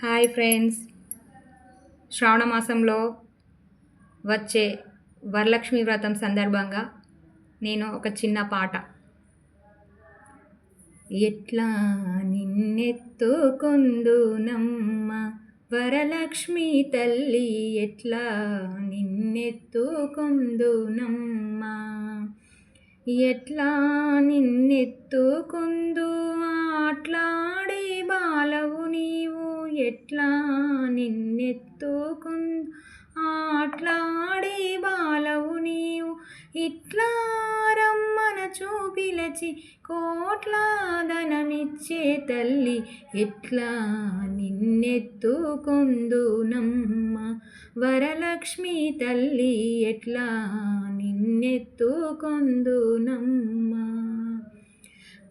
Hi friends, శ్రావణ మాసంలో వచ్చే వరలక్ష్మి వ్రతం సందర్భంగా నేను ఒక చిన్న పాట. ఎట్లా నిన్నెత్తుకొందునమ్మ వరలక్ష్మి తల్లి, ఎట్లా నిన్నెత్తుకొందునమ్మ, ఎట్లా నిన్నెత్తుకొందు ఆట్లాడే బాలవు నీవు, ఎట్లా నిన్నెత్తుకొందు ఆట్లాడే బాలవు నీవు, ఇట్లా రమ్మన చూపిలచి కోట్ల ధనమిచ్చే తల్లి, ఎట్లా నిన్నెత్తుకొందునమ్మ వరలక్ష్మి తల్లి, ఎట్లా నిన్నెత్తుకొందునమ్మ.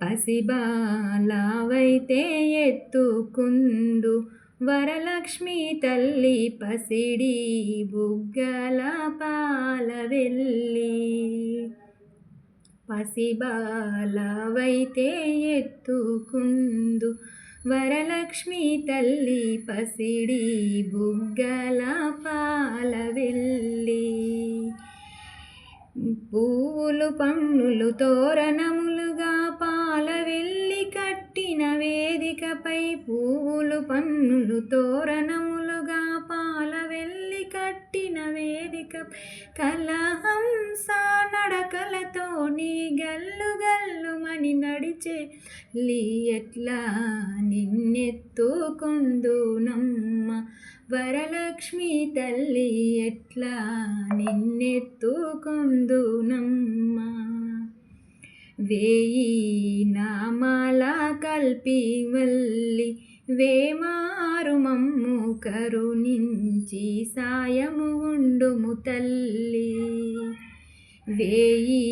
పసిబాలవైతే ఎత్తుకుందు వరలక్ష్మి తల్లి, పసిడి బుగ్గల పాలవెల్లి. పసిబాలవైతే ఎత్తుకుందు వరలక్ష్మి తల్లి, పసిడి బుగ్గల పాలవెల్లి. పువ్వులు పన్నులు తోరణములుగా పాలవెల్లి కట్టిన వేదికపై, పువ్వులు పన్నులు తోరణములుగా పాలవెల్లి కట్టిన వేదికపై, కలహంస నడకలతో నీ గల్లు గల్లుమని నడిచే తల్లి, ఎట్లా నిన్నెత్తుకొందునమ్మ వరలక్ష్మి తల్లి, ఎట్లా నిన్నెత్తుకొందునమ్మ. వేయి నామాల కల్పివల్లి వేమారు మమ్ము కరుణించి సాయము ఉండుము తల్లి. వేయి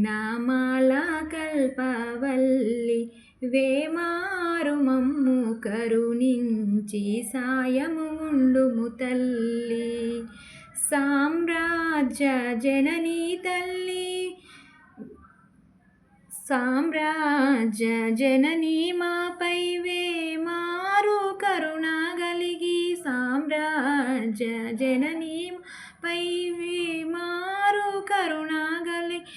నామాల కల్పవల్లి వేమారు మమ్ము కరుణించి సాయము ఉండుము తల్లి. సామ్రాజ్య జననీ తల్లి, సామ్రాజ్య జననీ మాపై వేమారు కరుణ గలిగి, సామ్రాజ్య జననీ పై వేమారు కరుణ గలిగి,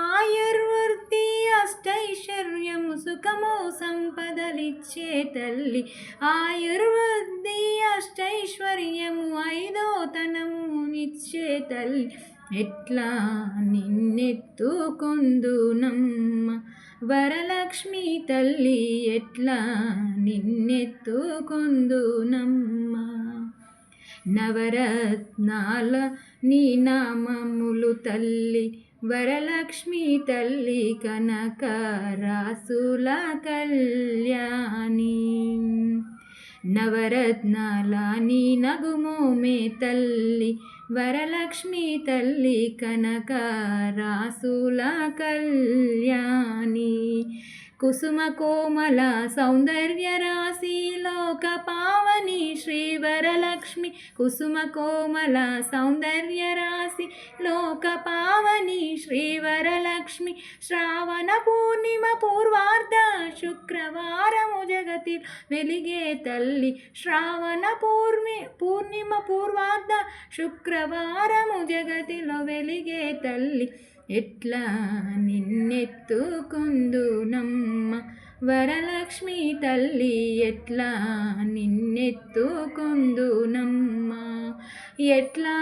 ఆయుర్వృద్ధి అష్టైశ్వర్యము సుఖము సంపదలిచ్చే తల్లి, ఆయుర్వృద్ధి అష్టైశ్వర్యము ఐదోతనము నిచ్చే తల్లి, ఎట్లా నిన్నెత్తుకొందునమ్మ వరలక్ష్మి తల్లి, ఎట్లా నిన్నెత్తుకొందునమ్మ. నవరత్నాల నీ నామములు తల్లి వరలక్ష్మి తల్లి, కనక రాసుల కళ్యాణి. నవరత్నాల నీ నగుమోమే తల్లి వరలక్ష్మి తల్లి, కనక రాసుల కళ్యాణి. కుసుమ కోమల సౌందర్య రాశి లోక పావని శ్రీ వరలక్ష్మి, కుసుమ కోమల సౌందర్య రాశి లోక పావని శ్రీ వరలక్ష్మి. శ్రావణ పూర్ణిమ పూర్వార్ధ శుక్రవారము జగతి వెలిగే తల్లి, శ్రావణ పూర్ణిమ పూర్వార్ధ శుక్రవారము జగతిలో వెలిగే తల్లి, ఎట్లా నిన్నెత్తుకొందునమ్మ వరలక్ష్మి తల్లి, ఎట్లా నిన్నెత్తుకొందునమ్మ. ఎట్లా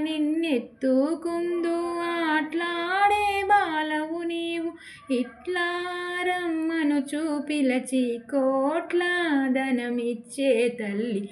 నిన్నెత్తుకొందు ఆట్లాడే బాలవు నీవు, ఇట్లా రమ్మను చూపిలచి కోట్ల ధనమిచ్చే తల్లి,